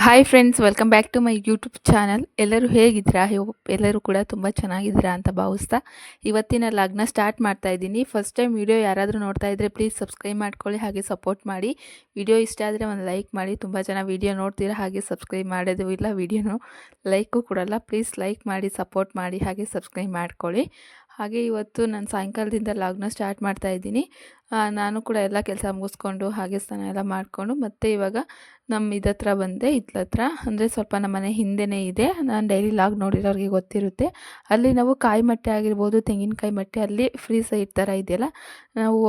Hi friends, welcome back to my YouTube channel. ಎಲ್ಲರೂ ಹೇಗಿದ್ದೀರಾ? ಎಲ್ಲರೂ ಕೂಡ ತುಂಬ ಚೆನ್ನಾಗಿದ್ದೀರಾ ಅಂತ ಭಾವಿಸ್ತಾ ಇವತ್ತಿನ ಲಾಗ್ನ ಸ್ಟಾರ್ಟ್ ಮಾಡ್ತಾ ಇದ್ದೀನಿ. ಫಸ್ಟ್ ಟೈಮ್ ವಿಡಿಯೋ ಯಾರಾದರೂ ನೋಡ್ತಾ ಇದ್ದರೆ ಪ್ಲೀಸ್ ಸಬ್ಸ್ಕ್ರೈಬ್ ಮಾಡ್ಕೊಳ್ಳಿ, ಹಾಗೆ ಸಪೋರ್ಟ್ ಮಾಡಿ. ವಿಡಿಯೋ ಇಷ್ಟ ಆದರೆ ಒಂದು ಲೈಕ್ ಮಾಡಿ. ತುಂಬ ಜನ ವಿಡಿಯೋ ನೋಡ್ತೀರಾ, ಹಾಗೆ ಸಬ್ಸ್ಕ್ರೈಬ್ ಮಾಡೋದು ಇಲ್ಲ, ವಿಡಿಯೋನು ಲೈಕು ಕೊಡಲ್ಲ. ಪ್ಲೀಸ್ ಲೈಕ್ ಮಾಡಿ, ಸಪೋರ್ಟ್ ಮಾಡಿ, ಹಾಗೆ ಸಬ್ಸ್ಕ್ರೈಬ್ ಮಾಡ್ಕೊಳ್ಳಿ. ಹಾಗೆ ಇವತ್ತು ನಾನು ಸಾಯಂಕಾಲದಿಂದ ಲಾಗ್ನ ಸ್ಟಾರ್ಟ್ ಮಾಡ್ತಾ ಇದ್ದೀನಿ. ನಾನು ಕೂಡ ಎಲ್ಲ ಕೆಲಸ ಮುಗಿಸ್ಕೊಂಡು ಹಾಗೆ ಸ್ನಾನ ಎಲ್ಲ ಮಾಡಿಕೊಂಡು ಮತ್ತೆ ಇವಾಗ ನಮ್ಮ ಇದತ್ರ ಬಂದೆ. ಇತ್ಲತ್ರ ಅಂದರೆ ಸ್ವಲ್ಪ ನಮ್ಮ ಮನೆ ಹಿಂದೆಯೇ ಇದೆ. ನಾನು ಡೈಲಿ ಲಾಗ್ ನೋಡಿರೋರಿಗೆ ಗೊತ್ತಿರುತ್ತೆ. ಅಲ್ಲಿ ನಾವು ಕಾಯಿ ಮಟ್ಟೆ ಆಗಿರ್ಬೋದು, ತೆಂಗಿನಕಾಯಿ ಮಟ್ಟೆ ಅಲ್ಲಿ ಫ್ರೀ ಸೈಡ್ ಥರ ಇದೆಯಲ್ಲ, ನಾವು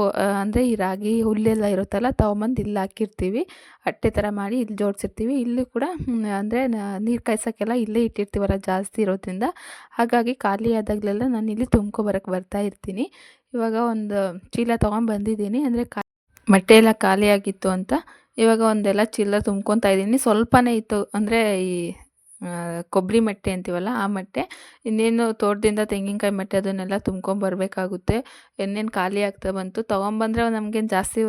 ಅಂದರೆ ಈ ರಾಗಿ ಹುಲ್ಲೆಲ್ಲ ಇರುತ್ತಲ್ಲ ತೊಗೊಂಬಂದು ಇಲ್ಲಿ ಹಾಕಿರ್ತೀವಿ. ಅಟ್ಟೆ ಥರ ಮಾಡಿ ಇಲ್ಲಿ ಜೋಡಿಸಿರ್ತೀವಿ. ಇಲ್ಲಿ ಕೂಡ ಅಂದರೆ ನೀರು ಕಾಯ್ಸೋಕ್ಕೆಲ್ಲ ಇಲ್ಲೇ ಇಟ್ಟಿರ್ತೀವಲ್ಲ ಜಾಸ್ತಿ ಇರೋದ್ರಿಂದ, ಹಾಗಾಗಿ ಖಾಲಿ ಆದಾಗಲೆಲ್ಲ ನಾನು ಇಲ್ಲಿ ತುಂಬ್ಕೊಬರಕ್ಕೆ ಬರ್ತಾ ಇರ್ತೀನಿ. ಇವಾಗ ಒಂದು ಚೀಲ ತೊಗೊಂಡ್ಬಂದಿದ್ದೀನಿ. ಅಂದರೆ ಮಟ್ಟೆ ಎಲ್ಲ ಖಾಲಿಯಾಗಿತ್ತು ಅಂತ ಇವಾಗ ಒಂದೆಲ್ಲ ಚೀಲ ತುಂಬ್ಕೊತಾ ಇದ್ದೀನಿ. ಸ್ವಲ್ಪನೇ ಇತ್ತು, ಅಂದರೆ ಈ ಕೊಬ್ಬರಿ ಮಟ್ಟೆ ಅಂತೀವಲ್ಲ ಆ ಮಟ್ಟೆ. ಇನ್ನೇನು ತೋಟದಿಂದ ತೆಂಗಿನಕಾಯಿ ಮಟ್ಟೆ ಅದನ್ನೆಲ್ಲ ತುಂಬ್ಕೊಂಬರ್ಬೇಕಾಗುತ್ತೆ. ಇನ್ನೇನು ಖಾಲಿ ಆಗ್ತಾ ಬಂತು. ತೊಗೊಂಬಂದರೆ ನಮಗೇನು ಜಾಸ್ತಿ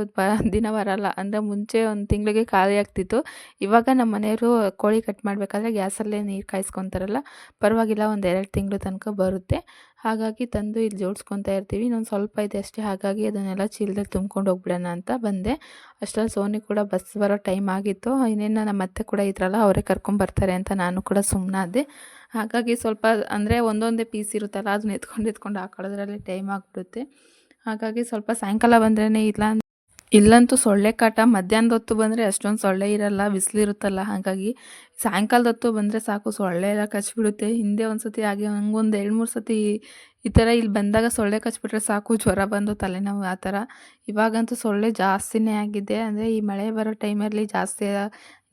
ದಿನ ಬರೋಲ್ಲ. ಅಂದರೆ ಮುಂಚೆ ಒಂದು ತಿಂಗಳಿಗೆ ಖಾಲಿ ಆಗ್ತಿತ್ತು. ಇವಾಗ ನಮ್ಮ ಮನೆಯವರು ಕೋಳಿ ಕಟ್ ಮಾಡಬೇಕಾದ್ರೆ ಗ್ಯಾಸಲ್ಲೇ ನೀರು ಕಾಯಿಸ್ಕೊತಾರಲ್ಲ, ಪರವಾಗಿಲ್ಲ, ಒಂದು 2 ತಿಂಗಳು ತನಕ ಬರುತ್ತೆ. ಹಾಗಾಗಿ ತಂದು ಇಲ್ಲಿ ಜೋಡಿಸ್ಕೊತಾ ಇರ್ತೀವಿ. ಇನ್ನೊಂದು ಸ್ವಲ್ಪ ಇದೆ ಅಷ್ಟೇ, ಹಾಗಾಗಿ ಅದನ್ನೆಲ್ಲ ಚೀಲದಲ್ಲಿ ತುಂಬ್ಕೊಂಡು ಹೋಗ್ಬಿಡೋಣ ಅಂತ ಬಂದೆ. ಅಷ್ಟರಲ್ಲಿ ಸೋನಿ ಕೂಡ ಬಸ್ ಬರೋ ಟೈಮ್ ಆಗಿತ್ತು. ಇನ್ನೇನು ನಮ್ಮ ಅತ್ತೆ ಕೂಡ ಇದ್ರಲ್ಲ, ಅವರೇ ಕರ್ಕೊಂಬರ್ತಾರೆ ಅಂತ ನಾನು ಕೂಡ ಸುಮ್ಮನಾದೆ. ಹಾಗಾಗಿ ಸ್ವಲ್ಪ ಅಂದರೆ ಒಂದೊಂದೇ ಪೀಸ್ ಇರುತ್ತಲ್ಲ, ಅದನ್ನ ಎತ್ಕೊಂಡು ಹಾಕೊಳ್ಳೋದ್ರಲ್ಲಿ ಟೈಮ್ ಆಗಿಬಿಡುತ್ತೆ. ಹಾಗಾಗಿ ಸ್ವಲ್ಪ ಸಾಯಂಕಾಲ ಬಂದ್ರೇ ಇಲ್ಲಂತೂ ಸೊಳ್ಳೆ ಕಾಟ. ಮಧ್ಯಾಹ್ನದ ಹೊತ್ತು ಬಂದರೆ ಅಷ್ಟೊಂದು ಸೊಳ್ಳೆ ಇರಲ್ಲ, ಬಿಸಿಲಿರುತ್ತಲ್ಲ. ಹಾಗಾಗಿ ಸಾಯಂಕಾಲದ ಹೊತ್ತು ಬಂದರೆ ಸಾಕು, ಸೊಳ್ಳೆ ಎಲ್ಲ ಕಚ್ಚಿಬಿಡುತ್ತೆ. ಹಿಂದೆ ಒಂದು ಸತಿ ಹಾಗೆ ಹಂಗೊಂದು 2-3 ಸತಿ ಈ ಥರ ಇಲ್ಲಿ ಬಂದಾಗ ಸೊಳ್ಳೆ ಕಚ್ಚಿಬಿಟ್ರೆ ಸಾಕು, ಜ್ವರ ಬಂದು ತಲೆನೋವು ಆ ಥರ. ಇವಾಗಂತೂ ಸೊಳ್ಳೆ ಜಾಸ್ತಿನೇ ಆಗಿದೆ. ಅಂದರೆ ಈ ಮಳೆ ಬರೋ ಟೈಮಲ್ಲಿ ಜಾಸ್ತಿ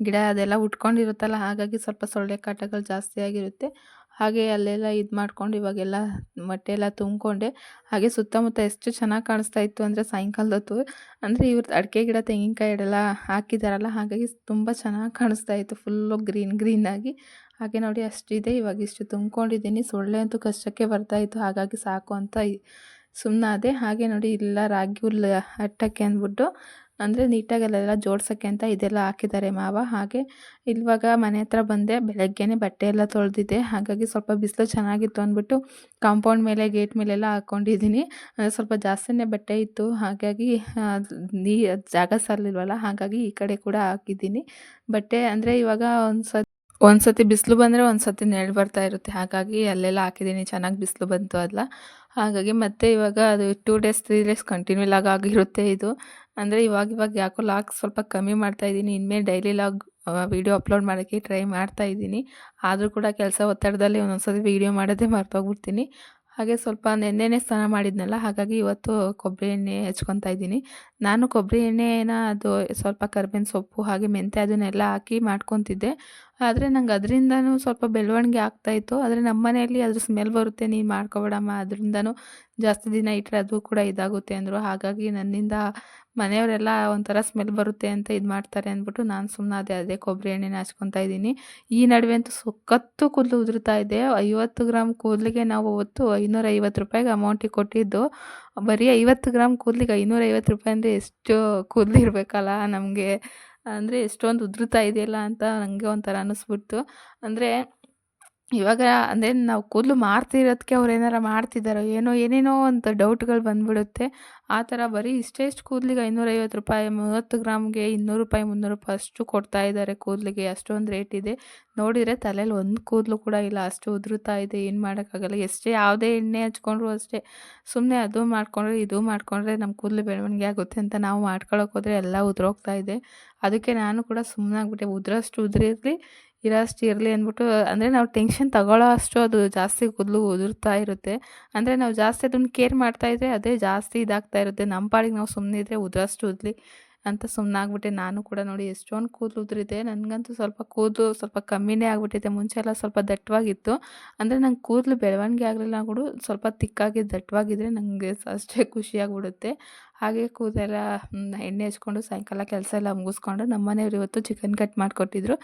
ಗಿಡ ಅದೆಲ್ಲ ಉಟ್ಕೊಂಡಿರುತ್ತಲ್ಲ, ಹಾಗಾಗಿ ಸ್ವಲ್ಪ ಸೊಳ್ಳೆ ಕಾಟಗಳು ಜಾಸ್ತಿ ಆಗಿರುತ್ತೆ. ಹಾಗೆ ಅಲ್ಲೆಲ್ಲ ಇದು ಮಾಡ್ಕೊಂಡು ಇವಾಗೆಲ್ಲ ಮಟ್ಟೆ ಎಲ್ಲ ತುಂಬಿಕೊಂಡೆ. ಹಾಗೆ ಸುತ್ತಮುತ್ತ ಎಷ್ಟು ಚೆನ್ನಾಗಿ ಕಾಣಿಸ್ತಾ ಇತ್ತು ಅಂದರೆ ಸಾಯಂಕಾಲದ ಹೊತ್ತು. ಅಂದರೆ ಇವ್ರದ್ದು ಅಡಿಕೆ ಗಿಡ, ತೆಂಗಿನಕಾಯಿ ಎಲ್ಲ ಹಾಕಿದಾರಲ್ಲ, ಹಾಗಾಗಿ ತುಂಬ ಚೆನ್ನಾಗಿ ಕಾಣಿಸ್ತಾ ಇತ್ತು, ಫುಲ್ಲು ಗ್ರೀನಾಗಿ. ಹಾಗೆ ನೋಡಿ ಅಷ್ಟಿದೆ, ಇವಾಗ ಇಷ್ಟು ತುಂಬ್ಕೊಂಡಿದ್ದೀನಿ. ಸೊಳ್ಳೆ ಅಂತೂ ಕಷ್ಟಕ್ಕೆ ಬರ್ತಾಯಿತ್ತು, ಹಾಗಾಗಿ ಸಾಕು ಅಂತ ಸುಮ್ಮನಾದೆ. ಹಾಗೆ ನೋಡಿ ಇಲ್ಲ ರಾಗಿ ಹುಲ್ಲು ಅಟ್ಟಕ್ಕೆ ಅಂದ್ಬಿಟ್ಟು, ಅಂದರೆ ನೀಟಾಗಿ ಅಲ್ಲೆಲ್ಲ ಜೋಡ್ಸೋಕ್ಕೆ ಅಂತ ಇದೆಲ್ಲ ಹಾಕಿದ್ದಾರೆ ಮಾವ. ಹಾಗೆ ಇವಾಗ ಮನೆ ಹತ್ರ ಬಂದೆ. ಬೆಳಗ್ಗೆನೇ ಬಟ್ಟೆ ಎಲ್ಲ ತೊಳೆದಿದ್ದೆ, ಹಾಗಾಗಿ ಸ್ವಲ್ಪ ಬಿಸಿಲು ಚೆನ್ನಾಗಿತ್ತು ಅಂದ್ಬಿಟ್ಟು ಕಾಂಪೌಂಡ್ ಮೇಲೆ, ಗೇಟ್ ಮೇಲೆಲ್ಲ ಹಾಕ್ಕೊಂಡಿದ್ದೀನಿ. ಸ್ವಲ್ಪ ಜಾಸ್ತಿನೇ ಬಟ್ಟೆ ಇತ್ತು, ಹಾಗಾಗಿ ಜಾಗ ಸಾಲಿಲ್ವಲ್ಲ, ಹಾಗಾಗಿ ಈ ಕಡೆ ಕೂಡ ಹಾಕಿದ್ದೀನಿ ಬಟ್ಟೆ. ಅಂದರೆ ಇವಾಗ ಒಂದು ಸತಿ ಬಿಸಿಲು ಬಂದರೆ ಒಂದು ಸತಿ ನೆರಳು ಬರ್ತಾ ಇರುತ್ತೆ, ಹಾಗಾಗಿ ಅಲ್ಲೆಲ್ಲ ಹಾಕಿದ್ದೀನಿ. ಚೆನ್ನಾಗಿ ಬಿಸಿಲು ಬಂತು ಅಲ್ಲ, ಹಾಗಾಗಿ ಮತ್ತೆ ಇವಾಗ ಅದು 2 ಡೇಸ್ 3 ಡೇಸ್ ಕಂಟಿನ್ಯೂ ಲಾಗ್ ಆಗಿರುತ್ತೆ ಇದು. ಅಂದರೆ ಇವಾಗ ಯಾಕೋ ಲಾಗ್ ಸ್ವಲ್ಪ ಕಮ್ಮಿ ಮಾಡ್ತಾಯಿದ್ದೀನಿ. ಇನ್ಮೇಲೆ ಡೈಲಿ ಲಾಗ್ ವೀಡಿಯೋ ಅಪ್ಲೋಡ್ ಮಾಡೋಕ್ಕೆ ಟ್ರೈ ಮಾಡ್ತಾಯಿದ್ದೀನಿ. ಆದರೂ ಕೂಡ ಕೆಲಸ ಒತ್ತಡದಲ್ಲಿ ಒಂದೊಂದು ಸತಿ ವೀಡಿಯೋ ಮಾಡೋದೇ ಮರ್ತೋಗ್ಬಿಡ್ತೀನಿ. ಹಾಗೆ ಸ್ವಲ್ಪ ನೆನ್ನೆನೇ ಸ್ನಾನ ಮಾಡಿದ್ನಲ್ಲ, ಹಾಗಾಗಿ ಇವತ್ತು ಕೊಬ್ಬರಿ ಎಣ್ಣೆ ಹಚ್ಕೊತಾ ಇದ್ದೀನಿ. ನಾನು ಕೊಬ್ಬರಿ ಎಣ್ಣೆನ ಅದು ಸ್ವಲ್ಪ ಕರ್ಬೇವಿನ ಸೊಪ್ಪು ಹಾಗೆ ಮೆಂತ್ಯ ಅದನ್ನೆಲ್ಲ ಹಾಕಿ ಮಾಡ್ಕೊತಿದ್ದೆ. ಆದರೆ ನಂಗೆ ಅದರಿಂದನೂ ಸ್ವಲ್ಪ ಬೆಳವಣಿಗೆ ಆಗ್ತಾಯಿತ್ತು. ಆದರೆ ನಮ್ಮ ಮನೆಯಲ್ಲಿ ಅದ್ರ ಸ್ಮೆಲ್ ಬರುತ್ತೆ, ನೀನು ಮಾಡ್ಕೊಬೇಡಮ್ಮ, ಅದರಿಂದನೂ ಜಾಸ್ತಿ ದಿನ ಇಟ್ಟರೆ ಅದು ಕೂಡ ಇದಾಗುತ್ತೆ ಅಂದರು. ಹಾಗಾಗಿ ನನ್ನಿಂದ ಮನೆಯವರೆಲ್ಲ ಒಂಥರ ಸ್ಮೆಲ್ ಬರುತ್ತೆ ಅಂತ ಇದು ಮಾಡ್ತಾರೆ ಅಂದ್ಬಿಟ್ಟು ನಾನು ಸುಮ್ಮನಾದೆ. ಅದೇ ಕೊಬ್ಬರಿ ಎಣ್ಣೆನ ಹಚ್ಕೊತಾ ಇದ್ದೀನಿ. ಈ ನಡುವೆ ಅಂತೂ ಸಖತ್ತು ಕೂದಲು ಉದುರ್ತಾ ಇದೆ. 50 ಗ್ರಾಮ್ ಕೂದಲಿಗೆ ನಾವು ಅವತ್ತು ₹550 ಅಮೌಂಟಿಗೆ ಕೊಟ್ಟಿದ್ದು. ಬರೀ 50 ಗ್ರಾಮ್ ಕೂದಲಿಗೆ ₹550 ಅಂದರೆ ಎಷ್ಟು ಕೂದಲು ಇರಬೇಕಲ್ಲ ನಮಗೆ. ಅಂದರೆ ಎಷ್ಟೊಂದು ಉದುರುತ್ತಾ ಇದೆಯಲ್ಲ ಅಂತ ನನಗೆ ಒಂಥರ ಅನ್ನಿಸ್ಬಿಡ್ತು. ಅಂದರೆ ಇವಾಗ ಅಂದರೆ ನಾವು ಕೂದಲು ಮಾರ್ತಿರೋದಕ್ಕೆ ಅವ್ರು ಏನಾರು ಮಾಡ್ತಿದ್ದಾರೋ ಏನೋ, ಏನೇನೋ ಅಂತ ಡೌಟ್ಗಳು ಬಂದುಬಿಡುತ್ತೆ. ಆ ಥರ ಬರೀ ಇಷ್ಟೆಷ್ಟು ಕೂದಲಿಗೆ ₹550, 30 ಗ್ರಾಮ್ಗೆ ₹200, ₹300 ಅಷ್ಟು ಕೊಡ್ತಾ ಇದ್ದಾರೆ ಕೂದಲಿಗೆ. ಅಷ್ಟೊಂದು ರೇಟ್ ಇದೆ. ನೋಡಿದರೆ ತಲೆಯಲ್ಲಿ ಒಂದು ಕೂದಲು ಕೂಡ ಇಲ್ಲ, ಅಷ್ಟು ಉದುರುತ್ತಾ ಇದೆ. ಏನು ಮಾಡೋಕ್ಕಾಗಲ್ಲ. ಎಷ್ಟೇ ಯಾವುದೇ ಎಣ್ಣೆ ಹಚ್ಕೊಂಡ್ರು ಅಷ್ಟೇ, ಸುಮ್ಮನೆ ಅದು ಮಾಡಿಕೊಂಡ್ರೆ ಇದು ಮಾಡಿಕೊಂಡ್ರೆ ನಮ್ಮ ಕೂದಲು ಬೆಳವಣಿಗೆ ಆಗುತ್ತೆ ಅಂತ ನಾವು ಮಾಡ್ಕೊಳಕ್ಕೆ ಹೋದರೆ ಎಲ್ಲ ಉದುರೋಗ್ತಾ ಇದೆ. ಅದಕ್ಕೆ ನಾನು ಕೂಡ ಸುಮ್ಮನಾಗ್ಬಿಟ್ಟೆ. ಉದುರೋಷ್ಟು ಉದುರಿರಲಿ, ಇರೋಷ್ಟು ಇರಲಿ ಅಂದ್ಬಿಟ್ಟು. ಅಂದರೆ ನಾವು ಟೆನ್ಷನ್ ತಗೊಳ್ಳೋ ಅಷ್ಟು ಅದು ಜಾಸ್ತಿ ಕೂದಲು ಉದುರ್ತಾ ಇರುತ್ತೆ. ಅಂದರೆ ನಾವು ಜಾಸ್ತಿ ಅದನ್ನು ಕೇರ್ ಮಾಡ್ತಾಯಿದ್ರೆ ಅದೇ ಜಾಸ್ತಿ ಇದಾಗ್ತಾ ಇರುತ್ತೆ. ನಮ್ಮ ಪಾಡಿಗೆ ನಾವು ಸುಮ್ಮನಿದ್ರೆ ಉದುರೋಷ್ಟು ಉದ್ಲಿ ಅಂತ ಸುಮ್ಮನಾಗ್ಬಿಟ್ಟೆ. ನಾನು ಕೂಡ ನೋಡಿ ಎಷ್ಟೊಂದು ಕೂದಲು ಉದುರಿದೆ. ನನಗಂತೂ ಸ್ವಲ್ಪ ಕೂದಲು ಸ್ವಲ್ಪ ಕಮ್ಮಿನೇ ಆಗಿಬಿಟ್ಟಿದೆ. ಮುಂಚೆ ಎಲ್ಲ ಸ್ವಲ್ಪ ದಟ್ಟವಾಗಿತ್ತು. ಅಂದರೆ ನಂಗೆ ಕೂದಲು ಬೆಳವಣಿಗೆ ಆಗಲಿಲ್ಲ ಕೂಡ ಸ್ವಲ್ಪ ತಿಕ್ಕಾಗಿ ದಟ್ಟವಾಗಿದ್ದರೆ ನನಗೆ ಅಷ್ಟೇ ಖುಷಿಯಾಗ್ಬಿಡುತ್ತೆ. ಹಾಗೆ ಕೂದಲೆಲ್ಲ ಎಣ್ಣೆ ಹಚ್ಕೊಂಡು ಸಾಯಂಕಾಲ ಕೆಲಸ ಎಲ್ಲ ಮುಗಿಸ್ಕೊಂಡು ನಮ್ಮ ಮನೆಯವ್ರು ಇವತ್ತು ಚಿಕನ್ ಕಟ್ ಮಾಡಿಕೊಟ್ಟಿದ್ರು.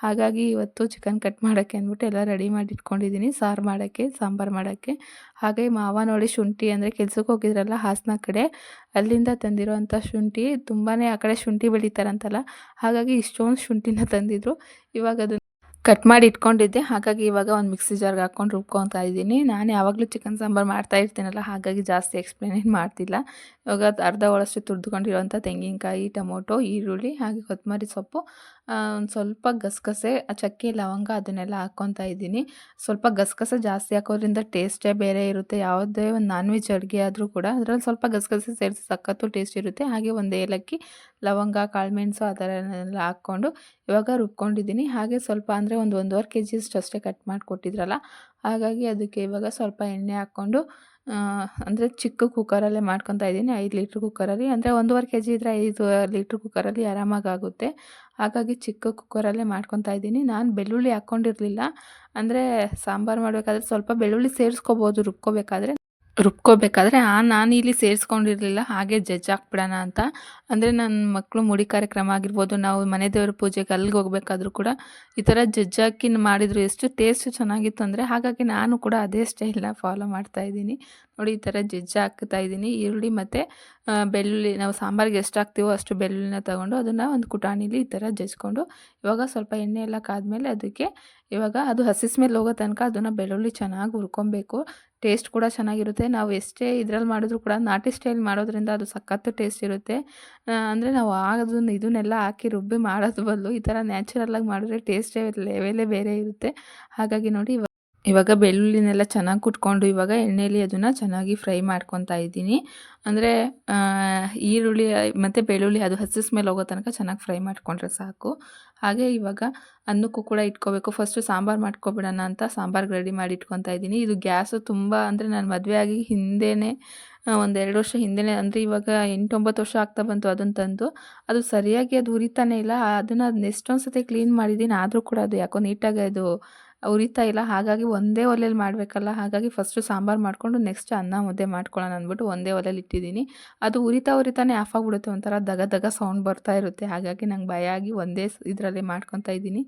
ಹಾಗಾಗಿ ಇವತ್ತು ಚಿಕನ್ ಕಟ್ ಮಾಡೋಕ್ಕೆ ಅಂದ್ಬಿಟ್ಟು ಎಲ್ಲ ರೆಡಿ ಮಾಡಿ ಇಟ್ಕೊಂಡಿದ್ದೀನಿ, ಸಾರು ಮಾಡೋಕ್ಕೆ, ಸಾಂಬಾರು ಮಾಡೋಕ್ಕೆ. ಹಾಗೆ ಮಾವ ನೋಡಿ ಶುಂಠಿ ಅಂದರೆ ಕೆಲ್ಸಕ್ಕೆ ಹೋಗಿದ್ರಲ್ಲ ಹಾಸನ ಕಡೆ, ಅಲ್ಲಿಂದ ತಂದಿರೋವಂಥ ಶುಂಠಿ ತುಂಬಾ ಆ ಕಡೆ ಶುಂಠಿ ಬೆಳೀತಾರಂತಲ್ಲ, ಹಾಗಾಗಿ ಇಷ್ಟೊಂದು ಶುಂಠಿನ ತಂದಿದ್ರು. ಇವಾಗ ಅದನ್ನು ಕಟ್ ಮಾಡಿ ಇಟ್ಕೊಂಡಿದ್ದೆ, ಹಾಗಾಗಿ ಇವಾಗ ಒಂದು ಮಿಕ್ಸಿ ಜಾರ್ಗೆ ಹಾಕ್ಕೊಂಡು ರುಬ್ಕೊತಾ ಇದ್ದೀನಿ. ನಾನು ಯಾವಾಗಲೂ ಚಿಕನ್ ಸಾಂಬಾರು ಮಾಡ್ತಾ ಇರ್ತೀನಲ್ಲ, ಹಾಗಾಗಿ ಜಾಸ್ತಿ ಎಕ್ಸ್ಪ್ಲೇನ್ ಏನು ಮಾಡ್ತಿಲ್ಲ. ಇವಾಗ ಅರ್ಧ ಒಳಷ್ಟು ತುರಿದುಕೊಂಡಿರೋಂಥ ತೆಂಗಿನಕಾಯಿ, ಟೊಮೊಟೊ, ಈರುಳ್ಳಿ ಹಾಗೆ ಕೊತ್ತಂಬರಿ ಸೊಪ್ಪು, ಒಂದು ಸ್ವಲ್ಪ ಗಸಗಸೆ, ಚಕ್ಕೆ, ಲವಂಗ ಅದನ್ನೆಲ್ಲ ಹಾಕ್ಕೊತಾ ಇದ್ದೀನಿ. ಸ್ವಲ್ಪ ಗಸಗಸೆ ಜಾಸ್ತಿ ಹಾಕೋದ್ರಿಂದ ಟೇಸ್ಟೇ ಬೇರೆ ಇರುತ್ತೆ. ಯಾವುದೇ ಒಂದು ನಾನ್ ವೆಜ್ ಅಡುಗೆ ಆದರೂ ಕೂಡ ಅದರಲ್ಲಿ ಸ್ವಲ್ಪ ಗಸಗಸೆ ಸೇರಿಸಿ ಸಖತ್ತು ಟೇಸ್ಟ್ ಇರುತ್ತೆ. ಹಾಗೆ ಒಂದು ಏಲಕ್ಕಿ, ಲವಂಗ, ಕಾಳುಮೆಣಸು ಆ ಥರ ಎಲ್ಲ ಹಾಕ್ಕೊಂಡು ಇವಾಗ ರುಬ್ಕೊಂಡಿದ್ದೀನಿ. ಹಾಗೆ ಸ್ವಲ್ಪ ಅಂದರೆ ಒಂದು 1.5 ಕೆ ಜಿಯಷ್ಟು ಅಷ್ಟೇ ಕಟ್ ಮಾಡಿಕೊಟ್ಟಿದ್ರಲ್ಲ, ಹಾಗಾಗಿ ಅದಕ್ಕೆ ಇವಾಗ ಸ್ವಲ್ಪ ಎಣ್ಣೆ ಹಾಕ್ಕೊಂಡು ಅಂದರೆ ಚಿಕ್ಕ ಕುಕ್ಕರಲ್ಲೇ ಮಾಡ್ಕೊತಾ ಇದ್ದೀನಿ. 5 ಲೀಟ್ರ್ ಕುಕ್ಕರಲ್ಲಿ, ಅಂದರೆ 1.5 ಕೆ ಜಿ ಇದ್ದರೆ 5 ಲೀಟ್ರ್ ಕುಕ್ಕರಲ್ಲಿ ಆರಾಮಾಗಿ ಆಗುತ್ತೆ. ಹಾಗಾಗಿ ಚಿಕ್ಕ ಕುಕ್ಕರಲ್ಲೇ ಮಾಡ್ಕೊತಾ ಇದ್ದೀನಿ. ನಾನು ಬೆಳ್ಳುಳ್ಳಿ ಹಾಕ್ಕೊಂಡಿರಲಿಲ್ಲ, ಅಂದರೆ ಸಾಂಬಾರು ಮಾಡಬೇಕಾದ್ರೆ ಸ್ವಲ್ಪ ಬೆಳ್ಳುಳ್ಳಿ ಸೇರಿಸ್ಕೋಬೋದು ರುಬ್ಕೋಬೇಕಾದ್ರೆ ನಾನು ಇಲ್ಲಿ ಸೇರಿಸ್ಕೊಂಡಿರಲಿಲ್ಲ, ಹಾಗೆ ಹಾಕ್ಬಿಡೋಣ ಅಂತ. ಅಂದರೆ ನನ್ನ ಮಕ್ಕಳು ಮುಡಿ ಕಾರ್ಯಕ್ರಮ ಆಗಿರ್ಬೋದು, ನಾವು ಮನೆ ದೇವ್ರ ಪೂಜೆಗೆ ಅಲ್ಲಿಗೆ ಹೋಗ್ಬೇಕಾದ್ರೂ ಕೂಡ ಈ ಥರ ಹಾಕಿ ಮಾಡಿದ್ರು ಎಷ್ಟು ಟೇಸ್ಟ್ ಚೆನ್ನಾಗಿತ್ತು ಅಂದರೆ, ಹಾಗಾಗಿ ನಾನು ಕೂಡ ಅದೇ ಸ್ಟೈಲ್ನ ಫಾಲೋ ಮಾಡ್ತಾಯಿದ್ದೀನಿ. ನೋಡಿ ಈ ಥರ ಹಾಕ್ತಾ ಇದ್ದೀನಿ. ಈರುಳ್ಳಿ ಮತ್ತು ಬೆಳ್ಳುಳ್ಳಿ ನಾವು ಸಾಂಬಾರಿಗೆ ಎಷ್ಟು ಹಾಕ್ತೀವೋ ಅಷ್ಟು ಬೆಳ್ಳುಳ್ಳಿನ ತೊಗೊಂಡು ಅದನ್ನು ಒಂದು ಕುಟಾಣಿಲಿ ಈ ಥರ ಜಜ್ಕೊಂಡು, ಇವಾಗ ಸ್ವಲ್ಪ ಎಣ್ಣೆ ಎಲ್ಲ ಕಾದ್ಮೇಲೆ ಅದಕ್ಕೆ ಇವಾಗ ಅದು ಹಸಿ ಸ್ಮೆಲ್ ಹೋಗೋ ತನಕ ಅದನ್ನು ಬೆಳ್ಳುಳ್ಳಿ ಚೆನ್ನಾಗಿ ಹುರ್ಕೊಬೇಕು. ಟೇಸ್ಟ್ ಕೂಡ ಚೆನ್ನಾಗಿರುತ್ತೆ. ನಾವು ಎಷ್ಟೇ ಇದ್ರಲ್ಲಿ ಮಾಡಿದ್ರೂ ಕೂಡ ನಾಟಿ ಸ್ಟೈಲ್ ಮಾಡೋದ್ರಿಂದ ಅದು ಸಖತ್ತು ಟೇಸ್ಟ್ ಇರುತ್ತೆ. ಅಂದರೆ ನಾವು ಇದನ್ನೆಲ್ಲ ಹಾಕಿ ರುಬ್ಬಿ ಮಾಡೋದು ಬದಲು ಈ ಥರ ನ್ಯಾಚುರಲ್ಲಾಗಿ ಮಾಡಿದ್ರೆ ಟೇಸ್ಟೇ ಲೆವೆಲೇ ಬೇರೆ ಇರುತ್ತೆ. ಹಾಗಾಗಿ ನೋಡಿ ಇವಾಗ ಬೆಳ್ಳುಳ್ಳಿನೆಲ್ಲ ಚೆನ್ನಾಗಿ ಕುಟ್ಕೊಂಡು ಇವಾಗ ಎಣ್ಣೆಯಲ್ಲಿ ಅದನ್ನು ಚೆನ್ನಾಗಿ ಫ್ರೈ ಮಾಡ್ಕೊತಾ ಇದ್ದೀನಿ. ಅಂದರೆ ಈರುಳ್ಳಿ ಮತ್ತು ಬೆಳ್ಳುಳ್ಳಿ ಅದು ಹಸಿ ಸ್ಮೆಲ್ ಹೋಗೋ ತನಕ ಚೆನ್ನಾಗಿ ಫ್ರೈ ಮಾಡಿಕೊಂಡ್ರೆ ಸಾಕು. ಹಾಗೆ ಇವಾಗ ಅನ್ನಕ್ಕೂ ಕೂಡ ಇಟ್ಕೋಬೇಕು. ಫಸ್ಟು ಸಾಂಬಾರು ಮಾಡ್ಕೊಬಿಡೋಣ ಅಂತ ಸಾಂಬಾರಿಗೆ ರೆಡಿ ಮಾಡಿ ಇಟ್ಕೊತಾ ಇದ್ದೀನಿ. ಇದು ಗ್ಯಾಸು ತುಂಬ ಅಂದರೆ ನಾನು ಮದುವೆ ಆಗಿ ಹಿಂದೆಯೇ ಒಂದು 2 ವರ್ಷ ಹಿಂದೆಯೇ, ಅಂದರೆ ಇವಾಗ 8-9 ವರ್ಷ ಆಗ್ತಾ ಬಂತು ಅದನ್ನು ತಂದು. ಅದು ಸರಿಯಾಗಿ ಅದು ಉರಿತಾನೇ ಇಲ್ಲ. ಅದನ್ನು ಎಷ್ಟೊಂದು ಸತಿ ಕ್ಲೀನ್ ಮಾಡಿದ್ದೀನಿ, ಆದರೂ ಕೂಡ ಅದು ಯಾಕೋ ನೀಟಾಗಿ ಅದು ಉರಿತಾ ಇಲ್ಲ. ಹಾಗಾಗಿ ಒಂದೇ ಒಲೆಯಲ್ಲಿ ಮಾಡಬೇಕಲ್ಲ, ಹಾಗಾಗಿ ಫಸ್ಟು ಸಾಂಬಾರು ಮಾಡಿಕೊಂಡು ನೆಕ್ಸ್ಟ್ ಅನ್ನ ಮುದ್ದೆ ಮಾಡ್ಕೊಳ್ಳೋಣ ಅಂದ್ಬಿಟ್ಟು ಒಂದೇ ಒಲೆಯಲ್ಲಿ ಇಟ್ಟಿದ್ದೀನಿ. ಅದು ಉರಿತಾನೇ ಆಫ್ ಆಗಿಬಿಡುತ್ತೆ, ಒಂಥರ ದಗ ದಗ ಸೌಂಡ್ ಬರ್ತಾ ಇರುತ್ತೆ. ಹಾಗಾಗಿ ನಂಗೆ ಭಯ ಆಗಿ ಒಂದೇ ಇದರಲ್ಲೇ ಮಾಡ್ಕೊತಾ ಇದ್ದೀನಿ.